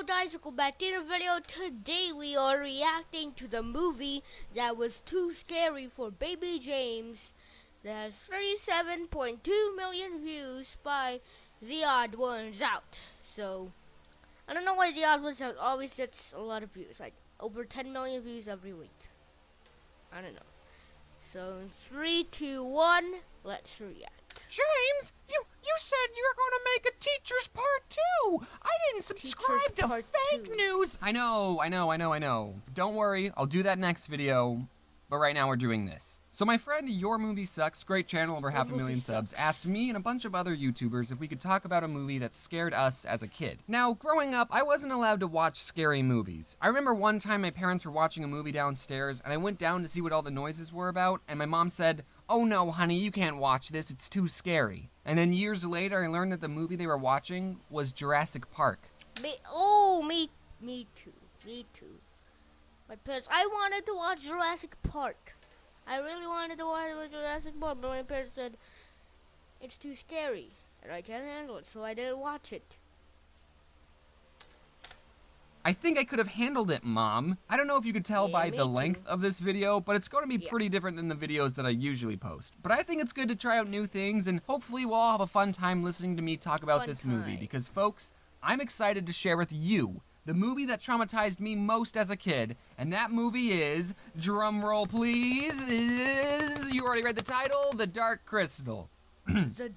guys, welcome back to the video. Today we are reacting to the movie that was too scary for baby James. That has 37.2 million views by The Odd Ones Out. So, I don't know why The Odd Ones Out always gets a lot of views. Like, over 10 million views every week. I don't know. So, in 3, 2, 1, let's react. James, you said you were going to make a Teacher's Part 2. I didn't subscribe to fake news. I know. Don't worry, I'll do that next video. But right now we're doing this. So my friend Your Movie Sucks, great channel, over 500,000 subs, asked me and a bunch of other YouTubers if we could talk about a movie that scared us as a kid. Now, growing up, I wasn't allowed to watch scary movies. I remember one time my parents were watching a movie downstairs and I went down to see what all the noises were about, and my mom said, "Oh no, honey, you can't watch this, it's too scary." And then years later, I learned that the movie they were watching was Jurassic Park. Me too. My parents, I wanted to watch Jurassic Park. I really wanted to watch Jurassic Park, but my parents said, it's too scary, and I can't handle it, so I didn't watch it. I think I could have handled it, Mom. I don't know if you could tell by the length of this video, but it's going to be pretty different than the videos that I usually post. But I think it's good to try out new things, and hopefully we'll all have a fun time listening to me talk about this movie, because folks, I'm excited to share with you the movie that traumatized me most as a kid, and that movie is, drumroll please, you already read the title, The Dark Crystal.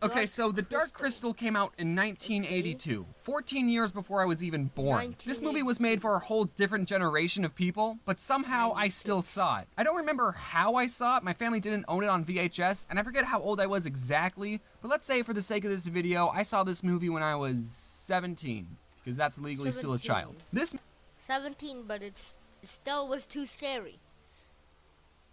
Okay, so The Dark Crystal came out in 1982, 14 years before I was even born. This movie was made for a whole different generation of people, but somehow I still saw it. I don't remember how I saw it, my family didn't own it on VHS, and I forget how old I was exactly, but let's say for the sake of this video, I saw this movie when I was 17. Because that's legally still a child. 17, but it still was too scary.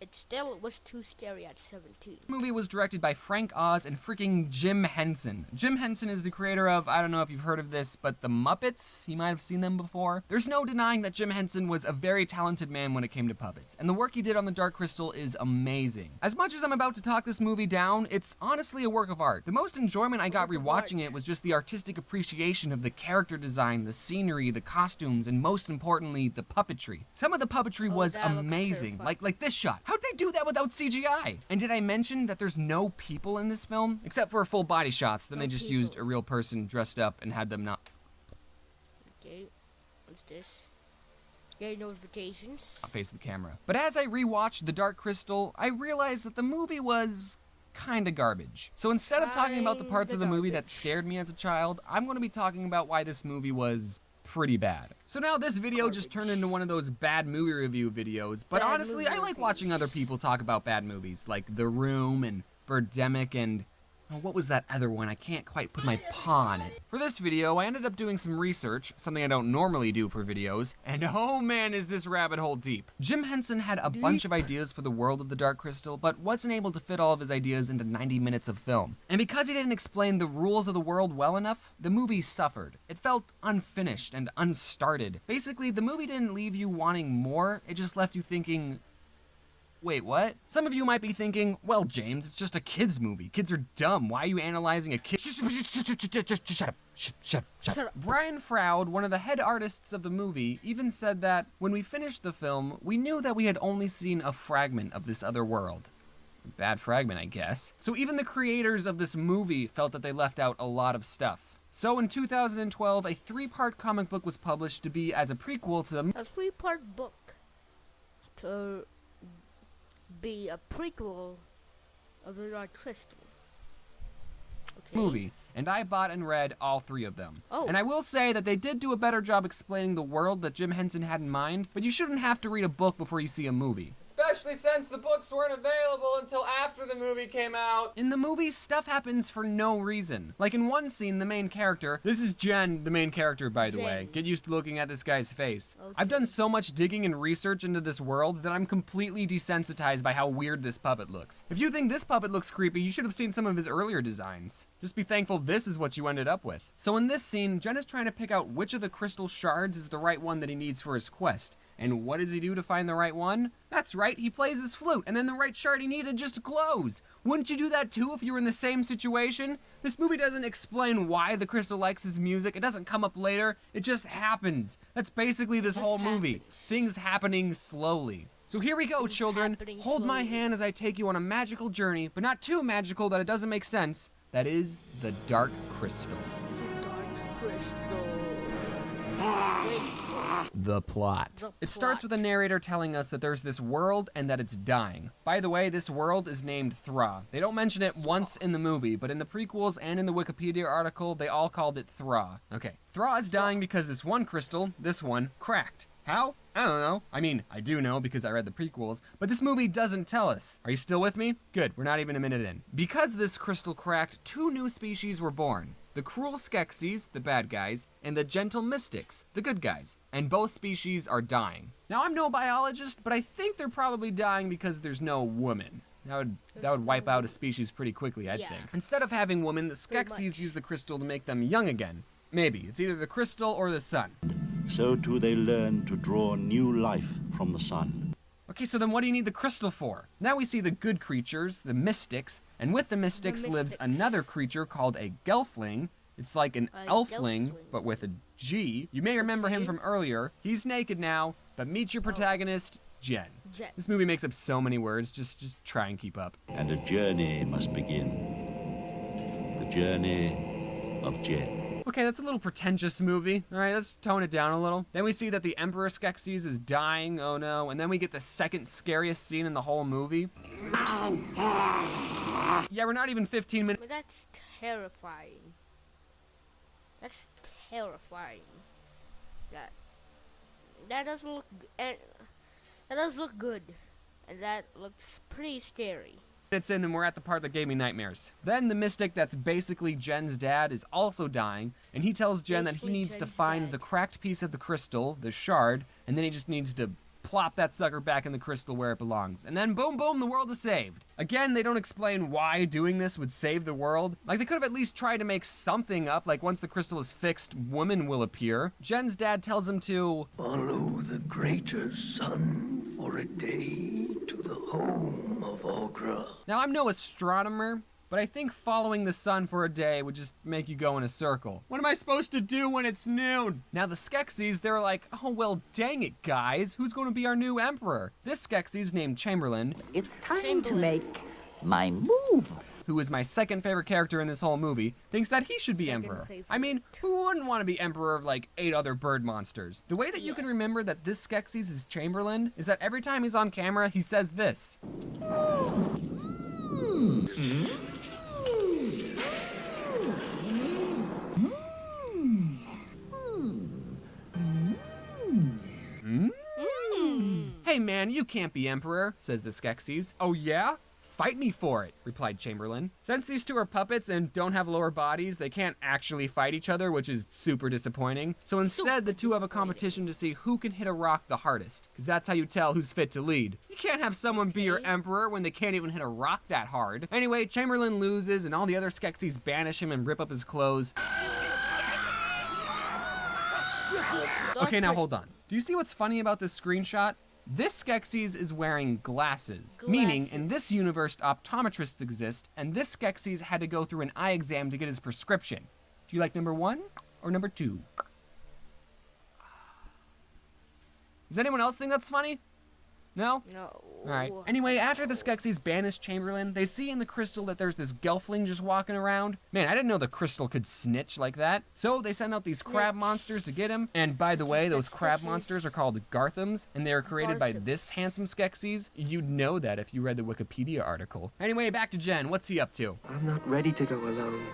It still was too scary at 17. This movie was directed by Frank Oz and freaking Jim Henson. Jim Henson is the creator of, I don't know if you've heard of this, but The Muppets. You might have seen them before. There's no denying that Jim Henson was a very talented man when it came to puppets, and the work he did on The Dark Crystal is amazing. As much as I'm about to talk this movie down, it's honestly a work of art. The most enjoyment I got rewatching it was just the artistic appreciation of the character design, the scenery, the costumes, and most importantly, the puppetry. Some of the puppetry was amazing, like this shot. How'd they do that without CGI? And did I mention that there's no people in this film? Except for full body shots, then they just used a real person dressed up and had them not. Okay, what's this? Get notifications. I'll face the camera. But as I rewatched The Dark Crystal, I realized that the movie was kinda garbage. So instead of talking about the parts of the movie that scared me as a child, I'm gonna be talking about why this movie was pretty bad. So now this video just turned into one of those bad movie review videos, but honestly, I like watching other people talk about bad movies, like The Room and Birdemic and, oh, what was that other one? I can't quite put my paw on it. For this video, I ended up doing some research, something I don't normally do for videos, and oh man, is this rabbit hole deep. Jim Henson had a bunch of ideas for the world of The Dark Crystal, but wasn't able to fit all of his ideas into 90 minutes of film. And because he didn't explain the rules of the world well enough, the movie suffered. It felt unfinished and unstarted. Basically, the movie didn't leave you wanting more, it just left you thinking, wait, what? Some of you might be thinking, well, James, it's just a kid's movie. Kids are dumb. Why are you analyzing a kid? Shut up. Shut up. Brian Froud, one of the head artists of the movie, even said that when we finished the film, we knew that we had only seen a fragment of this other world. A bad fragment, I guess. So even the creators of this movie felt that they left out a lot of stuff. So in 2012, a 3-part comic book was published to be as a prequel to the... A 3-part book to be a prequel of The Dark Crystal. Okay. Movie, and I bought and read all 3 of them. Oh. And I will say that they did do a better job explaining the world that Jim Henson had in mind, but you shouldn't have to read a book before you see a movie. Especially since the books weren't available until after the movie came out. In the movie, stuff happens for no reason. Like in one scene, the main character, this is Jen, the main character by the way. Get used to looking at this guy's face. Okay. I've done so much digging and research into this world that I'm completely desensitized by how weird this puppet looks. If you think this puppet looks creepy, you should have seen some of his earlier designs. Just be thankful this is what you ended up with. So in this scene, Jen is trying to pick out which of the crystal shards is the right one that he needs for his quest. And what does he do to find the right one? That's right, he plays his flute, and then the right shard he needed just glows. Wouldn't you do that too if you were in the same situation? This movie doesn't explain why the crystal likes his music. It doesn't come up later. It just happens. That's basically this whole movie. Things happening slowly. So here we go, children. Hold my hand as I take you on a magical journey, but not too magical that it doesn't make sense. That is the Dark Crystal. The Dark Crystal. The plot. It starts with a narrator telling us that there's this world and that it's dying. By the way, this world is named Thra. They don't mention it once in the movie, but in the prequels and in the Wikipedia article, they all called it Thra. Okay, Thra is dying because this one crystal, this one, cracked. How? I don't know. I mean, I do know because I read the prequels, but this movie doesn't tell us. Are you still with me? Good, we're not even a minute in. Because this crystal cracked, 2 new species were born. The cruel Skeksis, the bad guys, and the gentle Mystics, the good guys. And both species are dying. Now, I'm no biologist, but I think they're probably dying because there's no woman. That would wipe out a species pretty quickly, I'd think. Instead of having women, the Skeksis use the crystal to make them young again. Maybe. It's either the crystal or the sun. So too they learn to draw new life from the sun. Okay, so then what do you need the crystal for? Now we see the good creatures, the Mystics, and with the Mystics lives another creature called a Gelfling. It's like an elfling, but with a G. You may remember him from earlier. He's naked now, but meet your protagonist, Jen. This movie makes up so many words, just try and keep up. And a journey must begin. The journey of Jen. Okay, that's a little pretentious movie. All right, let's tone it down a little. Then we see that the Emperor Skeksis is dying, oh no, and then we get the second scariest scene in the whole movie. Yeah, we're not even 15 minutes. But that's terrifying. That's terrifying. That doesn't look. That does look good, and that looks pretty scary. Minutes in and we're at the part that gave me nightmares. Then the Mystic that's basically Jen's dad is also dying, and he tells Jen that he needs to find the cracked piece of the crystal, the shard, and then he just needs to plop that sucker back in the crystal where it belongs. And then boom, boom, the world is saved. Again, they don't explain why doing this would save the world. Like, they could have at least tried to make something up, like once the crystal is fixed, women will appear. Jen's dad tells him to follow the greater sun for a day to the home of Ogra. Now, I'm no astronomer, but I think following the sun for a day would just make you go in a circle. What am I supposed to do when it's noon? Now the Skeksis, they're like, oh well dang it guys, who's going to be our new emperor? This Skeksis named Chamberlain. It's time to make my move. Who is my second favorite character in this whole movie, thinks that he should be emperor. I mean, who wouldn't want to be emperor of like 8 other bird monsters? The way that you can remember that this Skeksis is Chamberlain is that every time he's on camera, he says this. Hey man, you can't be emperor, says the Skeksis. Oh yeah? Fight me for it, replied Chamberlain. Since these two are puppets and don't have lower bodies, they can't actually fight each other, which is super disappointing. So instead, the two have a competition to see who can hit a rock the hardest, because that's how you tell who's fit to lead. You can't have someone be your emperor when they can't even hit a rock that hard. Anyway, Chamberlain loses, and all the other Skeksis banish him and rip up his clothes. Okay, now hold on. Do you see what's funny about this screenshot? This Skeksis is wearing glasses, meaning in this universe optometrists exist, and this Skeksis had to go through an eye exam to get his prescription. Do you like number 1 or number 2? Does anyone else think that's funny? No? No. Alright. Anyway, after the Skeksis banish Chamberlain, they see in the crystal that there's this Gelfling just walking around. Man, I didn't know the crystal could snitch like that. So they send out these crab monsters to get him. And by the way, those crab monsters are called Garthams, and they were created by this handsome Skeksis. You'd know that if you read the Wikipedia article. Anyway, back to Jen. What's he up to? I'm not ready to go alone.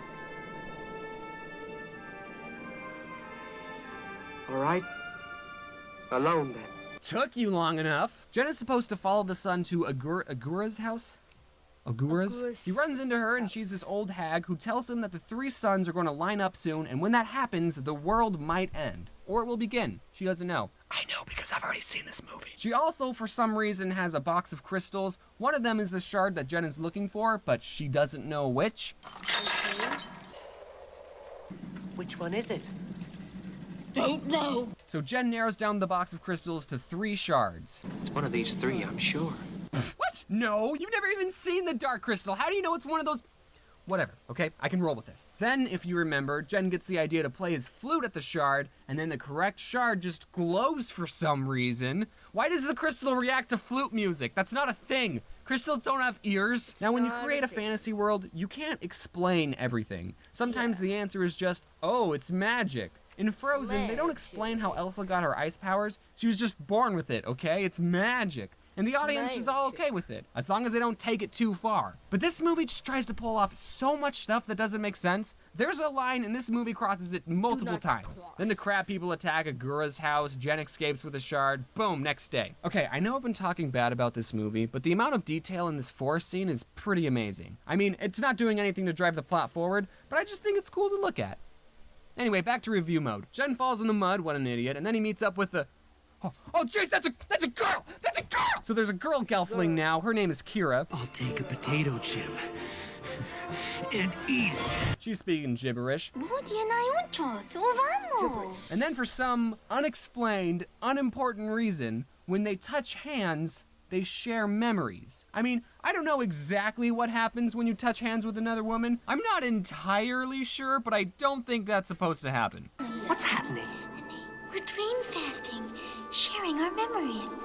All right? Alone then. Took you long enough. Jen is supposed to follow the sun to Agura's house? Agura's? He runs into her and she's this old hag who tells him that the 3 suns are going to line up soon, and when that happens, the world might end. Or it will begin. She doesn't know. I know because I've already seen this movie. She also, for some reason, has a box of crystals. One of them is the shard that Jen is looking for, but she doesn't know which. Which one is it? don't know. So Jen narrows down the box of crystals to 3 shards. It's one of these 3, I'm sure. What? No, you've never even seen the dark crystal. How do you know it's one of those? Whatever, okay? I can roll with this. Then, if you remember, Jen gets the idea to play his flute at the shard, and then the correct shard just glows for some reason. Why does the crystal react to flute music? That's not a thing. Crystals don't have ears. Now, when you create a fantasy world, you can't explain everything. Sometimes the answer is just, oh, it's magic. In Frozen, they don't explain how Elsa got her ice powers. She was just born with it, okay? It's magic. And the audience is all okay with it, as long as they don't take it too far. But this movie just tries to pull off so much stuff that doesn't make sense. There's a line and this movie crosses it multiple times. Then the crab people attack Agura's house, Jen escapes with a shard, boom, next day. Okay, I know I've been talking bad about this movie, but the amount of detail in this forest scene is pretty amazing. I mean, it's not doing anything to drive the plot forward, but I just think it's cool to look at. Anyway, back to review mode. Jen falls in the mud, what an idiot, and then he meets up with the... Oh, jeez, that's a girl! That's a girl! So there's a girl gelfling now. Her name is Kira. I'll take a potato chip and eat it. She's speaking gibberish. Gibberish. And then for some unexplained, unimportant reason, when they touch hands, they share memories. I mean, I don't know exactly what happens when you touch hands with another woman. I'm not entirely sure, but I don't think that's supposed to happen. What's happening? We're dream fasting, sharing our memories.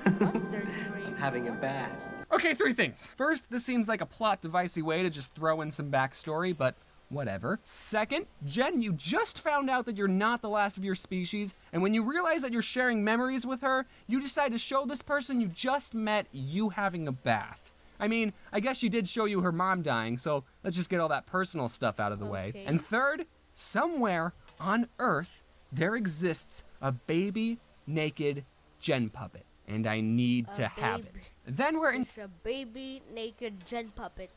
I'm having a bath. Okay, 3 things. First, this seems like a plot devicey way to just throw in some backstory, but whatever. Second, Jen, you just found out that you're not the last of your species, and when you realize that you're sharing memories with her, you decide to show this person you just met you having a bath. I mean, I guess she did show you her mom dying, so let's just get all that personal stuff out of the way. And third, somewhere on Earth, there exists a baby, naked Jen puppet, and I need to have it. Then we're in... It's a baby, naked Jen puppet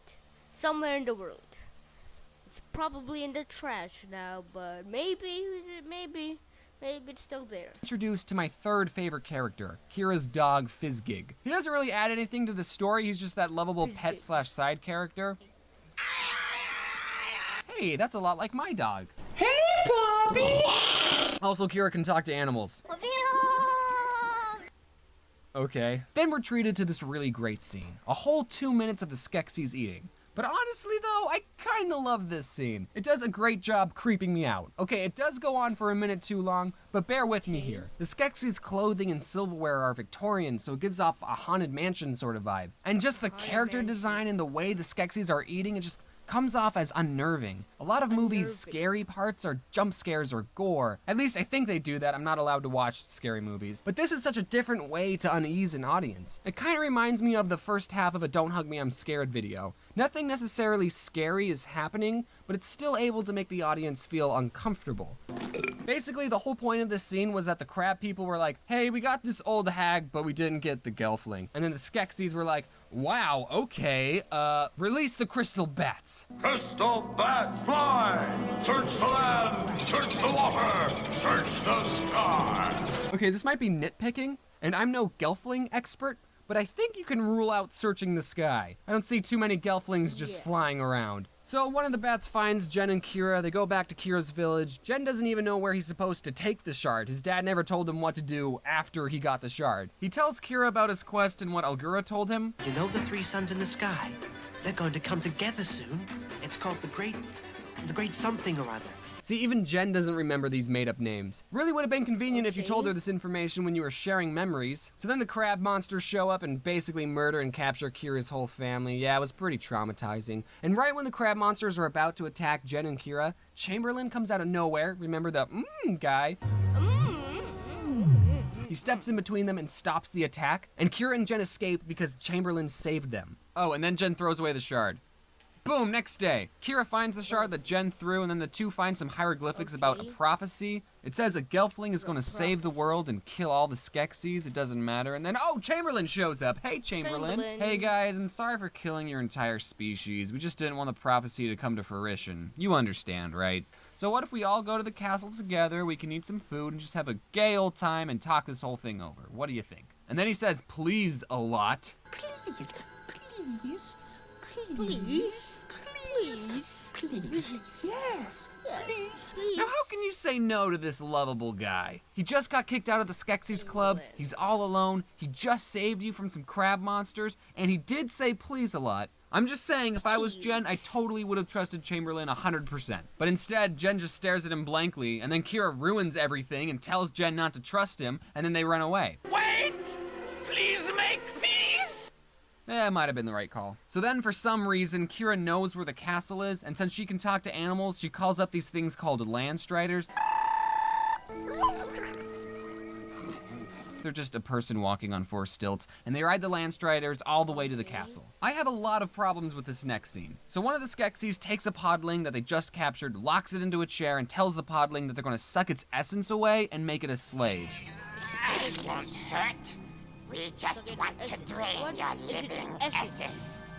somewhere in the world. It's probably in the trash now, but maybe it's still there. Introduced to my 3rd favorite character, Kira's dog, Fizzgig. He doesn't really add anything to the story, he's just that lovable pet/side character. Hey, that's a lot like my dog. Hey, Bobby! Also, Kira can talk to animals. Okay. Then we're treated to this really great scene. A whole 2 minutes of the Skeksis eating. But honestly though, I kinda love this scene. It does a great job creeping me out. Okay, it does go on for a minute too long, but bear with me here. The Skeksis' clothing and silverware are Victorian, so it gives off a haunted mansion sort of vibe. And just the character design and the way the Skeksis are eating, it just comes off as unnerving. A lot of movies' scary parts are jump scares or gore. At least I think they do that. I'm not allowed to watch scary movies. But this is such a different way to unease an audience. It kind of reminds me of the first half of a Don't Hug Me, I'm Scared video. Nothing necessarily scary is happening, but it's still able to make the audience feel uncomfortable. Basically, the whole point of this scene was that the crab people were like, hey, we got this old hag, but we didn't get the gelfling. And then the Skeksis were like, wow, okay, release the crystal bats. Crystal bats fly! Search the land! Search the water! Search the sky! Okay, this might be nitpicking, and I'm no gelfling expert, but I think you can rule out searching the sky. I don't see too many gelflings just flying around. So one of the bats finds Jen and Kira. They go back to Kira's village. Jen doesn't even know where he's supposed to take the shard. His dad never told him what to do after he got the shard. He tells Kira about his quest and what Algura told him. You know the 3 suns in the sky? They're going to come together soon. It's called the great something or other. See, even Jen doesn't remember these made-up names. Really would have been convenient if you told her this information when you were sharing memories. So then the crab monsters show up and basically murder and capture Kira's whole family. Yeah, it was pretty traumatizing. And right when the crab monsters are about to attack Jen and Kira, Chamberlain comes out of nowhere. Remember the guy? He steps in between them and stops the attack, and Kira and Jen escape because Chamberlain saved them. Oh, and then Jen throws away the shard. Boom, next day. Kira finds the shard that Jen threw, and then the two find some hieroglyphics about a prophecy. It says a gelfling is going to save the world and kill all the Skeksis. It doesn't matter. And then, oh, Chamberlain shows up. Hey, Chamberlain. Hey, guys, I'm sorry for killing your entire species. We just didn't want the prophecy to come to fruition. You understand, right? So what if we all go to the castle together, we can eat some food, and just have a gay old time and talk this whole thing over? What do you think? And then he says, please, a lot. Please, please, Please, please, Please. Yes. Please. Now how can you say no to this lovable guy? He just got kicked out of the Skeksis Club, he's all alone, he just saved you from some crab monsters, and he did say please a lot. I'm just saying, if I was Jen, I totally would have trusted Chamberlain 100%. But instead, Jen just stares at him blankly, and then Kira ruins everything and tells Jen not to trust him, and then they run away. Wait! Please make peace! It might have been the right call. So then, for some reason, Kira knows where the castle is, and since she can talk to animals, she calls up these things called Landstriders. They're just a person walking on 4 stilts, and they ride the Landstriders all the way to the castle. I have a lot of problems with this next scene. So one of the Skeksis takes a podling that they just captured, locks it into a chair, and tells the podling that they're gonna suck its essence away and make it a slave. It won't hurt. We just want to drain your living essence.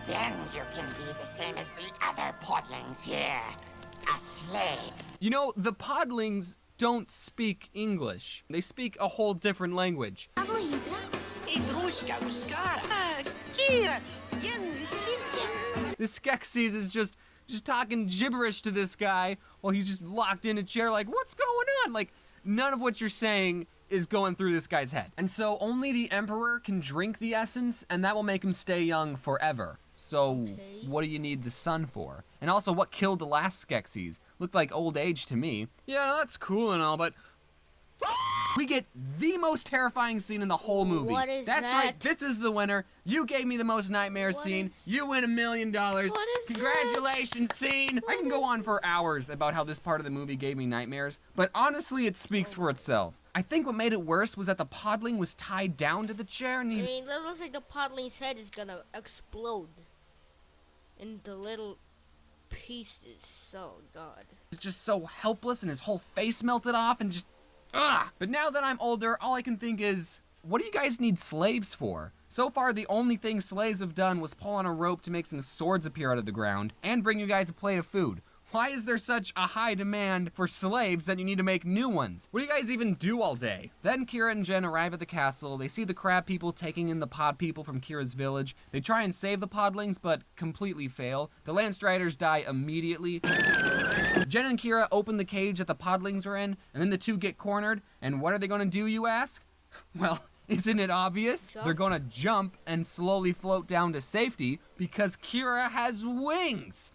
Then you can be the same as the other podlings here. A slave. You know, the podlings don't speak English. They speak a whole different language. The Skeksis is just talking gibberish to this guy while he's just locked in a chair like, what's going on? Like, none of what you're saying is going through this guy's head. And so only the Emperor can drink the essence, and that will make him stay young forever. So what do you need the sun for? And also, what killed the last Skeksis? Looked like old age to me. Yeah, no, that's cool and all, but we get the most terrifying scene in the whole movie. What is That's that? right, this is the winner. You gave me the most nightmare scene. You win $1 million. Congratulations, scene. I can go on for hours about how this part of the movie gave me nightmares, but honestly, it speaks for itself. I think what made it worse was that the podling was tied down to the chair and I mean, that looks like the podling's head is gonna explode into little pieces. Oh, God. He's just so helpless and his whole face melted off and just, ugh. But now that I'm older, all I can think is, what do you guys need slaves for? So far, the only thing slaves have done was pull on a rope to make some swords appear out of the ground and bring you guys a plate of food. Why is there such a high demand for slaves that you need to make new ones? What do you guys even do all day? Then Kira and Jen arrive at the castle. They see the crab people taking in the pod people from Kira's village. They try and save the podlings, but completely fail. The Landstriders die immediately. Jen and Kira open the cage that the podlings are in, and then the two get cornered. And what are they gonna do, you ask? Well, isn't it obvious? They're gonna jump and slowly float down to safety because Kira has wings.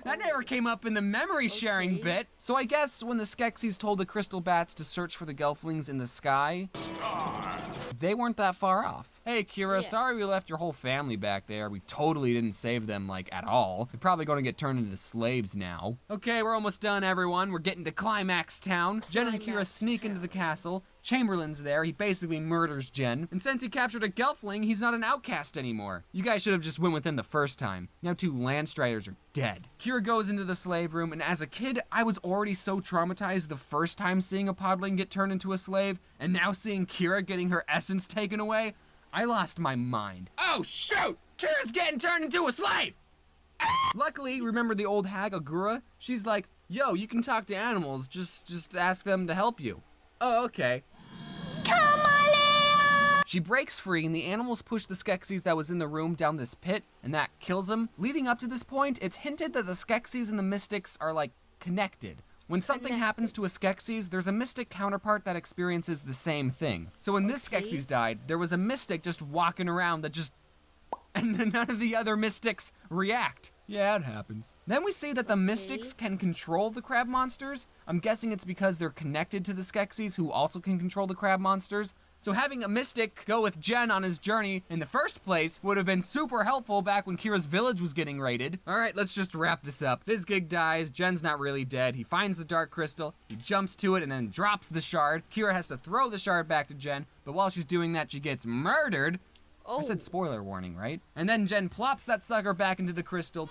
That never came up in the memory sharing bit. So I guess when the Skeksis told the crystal bats to search for the gelflings in the sky, they weren't that far off. Hey Kira, sorry we left your whole family back there. We totally didn't save them, like, at all. They're probably gonna get turned into slaves now. Okay, we're almost done, everyone. We're getting to Climax Town. Jen and Kira sneak into the castle. Chamberlain's there. He basically murders Jen. And since he captured a gelfling, he's not an outcast anymore. You guys should have just went with him the first time. Now 2 Landstriders are dead. Kira goes into the slave room, and as a kid, I was already so traumatized the first time seeing a podling get turned into a slave, and now seeing Kira getting her essence taken away, I lost my mind. Oh shoot! Kira's getting turned into a slave! Luckily, remember the old hag, Agura? She's like, yo, you can talk to animals, just ask them to help you. Oh, okay. She breaks free, and the animals push the Skeksis that was in the room down this pit, and that kills them. Leading up to this point, it's hinted that the Skeksis and the Mystics are, like, connected. When something happens to a Skeksis, there's a Mystic counterpart that experiences the same thing. So when this Skeksis died, there was a Mystic just walking around that just... and none of the other Mystics react. Yeah, it happens. Then we see that the Mystics can control the crab monsters. I'm guessing it's because they're connected to the Skeksis, who also can control the crab monsters. So having a Mystic go with Jen on his journey in the first place would have been super helpful back when Kira's village was getting raided. All right, let's just wrap this up. Vizgig dies, Jen's not really dead. He finds the Dark Crystal, he jumps to it and then drops the shard. Kira has to throw the shard back to Jen, but while she's doing that, she gets murdered. I said spoiler warning, right? And then Jen plops that sucker back into the crystal.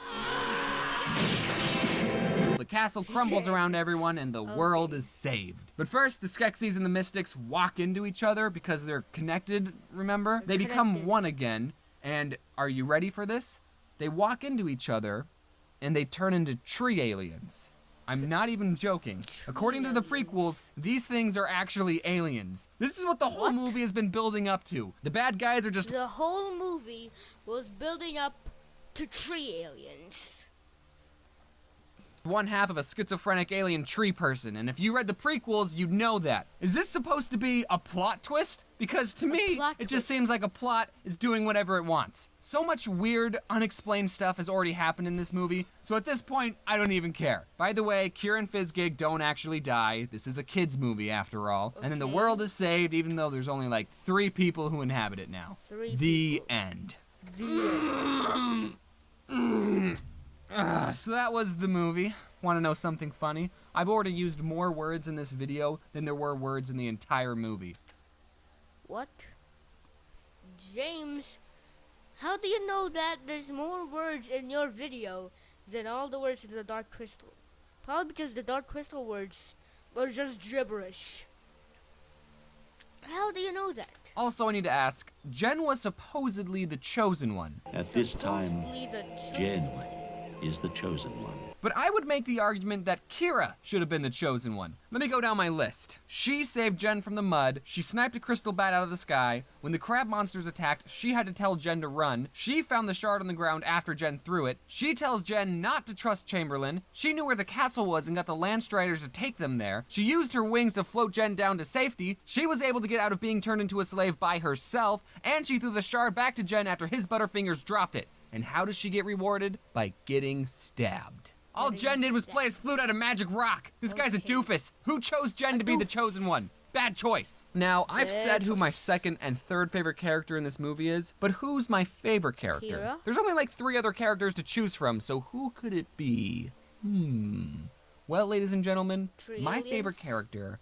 The castle crumbles around everyone and the world is saved. But first, the Skeksis and the Mystics walk into each other because they're connected, remember? They become one again, and are you ready for this? They walk into each other and they turn into tree aliens. I'm not even joking. According to the prequels, these things are actually aliens. This is what the whole movie has been building up to. The bad guys are just... The whole movie was building up to tree aliens. one half of a schizophrenic alien tree person, and if you read the prequels, you'd know that. Is this supposed to be a plot twist? Because to me, it just seems like a plot is doing whatever it wants. So much weird, unexplained stuff has already happened in this movie, so at this point, I don't even care. By the way, Kira and Fizzgig don't actually die. This is a kid's movie after all. And then the world is saved, even though there's only like 3 people who inhabit it now. The end. So that was the movie. Want to know something funny? I've already used more words in this video than there were words in the entire movie. What? James, how do you know that there's more words in your video than all the words in the Dark Crystal? Probably because the Dark Crystal words were just gibberish. How do you know that? Also, I need to ask, Jen was supposedly the chosen one. At this time, Jen is the chosen one. But I would make the argument that Kira should have been the chosen one. Let me go down my list. She saved Jen from the mud. She sniped a crystal bat out of the sky. When the crab monsters attacked, she had to tell Jen to run. She found the shard on the ground after Jen threw it. She tells Jen not to trust Chamberlain. She knew where the castle was and got the Landstriders to take them there. She used her wings to float Jen down to safety. She was able to get out of being turned into a slave by herself. And she threw the shard back to Jen after his Butterfingers dropped it. And how does she get rewarded? By getting stabbed. All Jen did was play his flute at a magic rock. This guy's a doofus. Who chose Jen to be the chosen one? Bad choice. Now, I've said who my second and third favorite character in this movie is, but who's my favorite character? Kira? There's only like 3 other characters to choose from, so who could it be? Well, ladies and gentlemen, my favorite character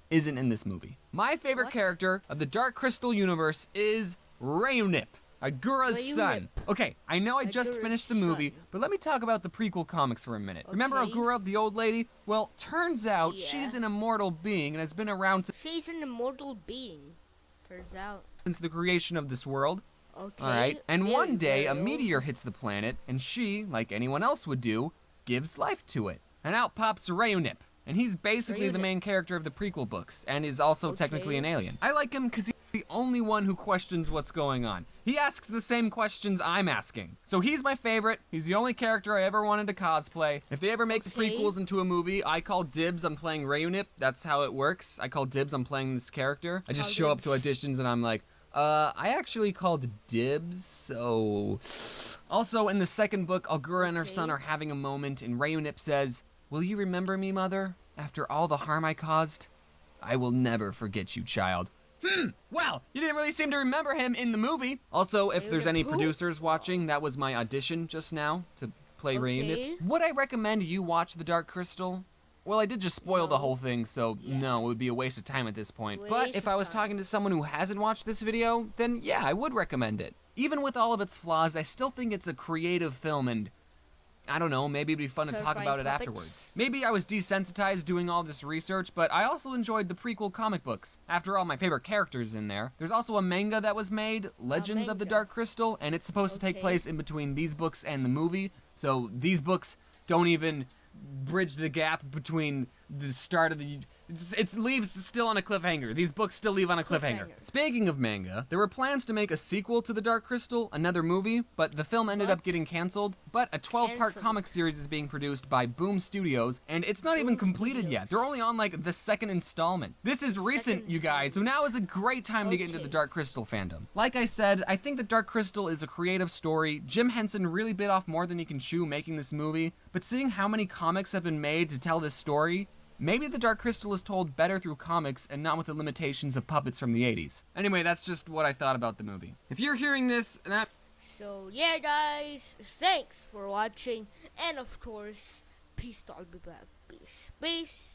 isn't in this movie. My favorite character of the Dark Crystal universe is Rayunip, Agura's son. Okay, I know I just finished the movie, but let me talk about the prequel comics for a minute. Remember Agura, the old lady? Well, turns out she's an immortal being and has been around She's an immortal being, turns out. since the creation of this world. Okay. Alright, and one day a meteor hits the planet, and she, like anyone else would do, gives life to it. And out pops Rayunip. And he's basically the main character of the prequel books, and is also technically an alien. I like him because he's the only one who questions what's going on. He asks the same questions I'm asking. So he's my favorite. He's the only character I ever wanted to cosplay. If they ever make the prequels into a movie, I call dibs on playing Rayunip. That's how it works. I call dibs on playing this character. I just show up to auditions and I'm like, I actually called dibs, so... Also, in the second book, Agura and her son are having a moment, and Rayunip says, "Will you remember me, Mother? After all the harm I caused? I will never forget you, child." Well, you didn't really seem to remember him in the movie. Also, if there's any producers watching, that was my audition just now to play Rayunip. Would I recommend you watch The Dark Crystal? Well, I did just spoil the whole thing, so no, it would be a waste of time at this point. But if I was talking to someone who hasn't watched this video, then yeah, I would recommend it. Even with all of its flaws, I still think it's a creative film, and I don't know, maybe it'd be fun to talk about it afterwards. Maybe I was desensitized doing all this research, but I also enjoyed the prequel comic books. After all, my favorite characters in there. There's also a manga that was made, Legends of the Dark Crystal, and it's supposed to take place in between these books and the movie, so these books don't even bridge the gap between the start of the... It leaves still on a cliffhanger. These books still leave on a cliffhanger. Speaking of manga, there were plans to make a sequel to The Dark Crystal, another movie, but the film ended up getting canceled. But a 12-part comic series is being produced by Boom Studios, and it's not even completed yet. They're only on like the second installment. This is recent, you guys, so now is a great time to get into the Dark Crystal fandom. Like I said, I think The Dark Crystal is a creative story. Jim Henson really bit off more than he can chew making this movie, but seeing how many comics have been made to tell this story, maybe The Dark Crystal is told better through comics and not with the limitations of puppets from the 80s. Anyway, that's just what I thought about the movie. If you're hearing this, So yeah, guys, thanks for watching, and of course, peace, I'll be back. Peace.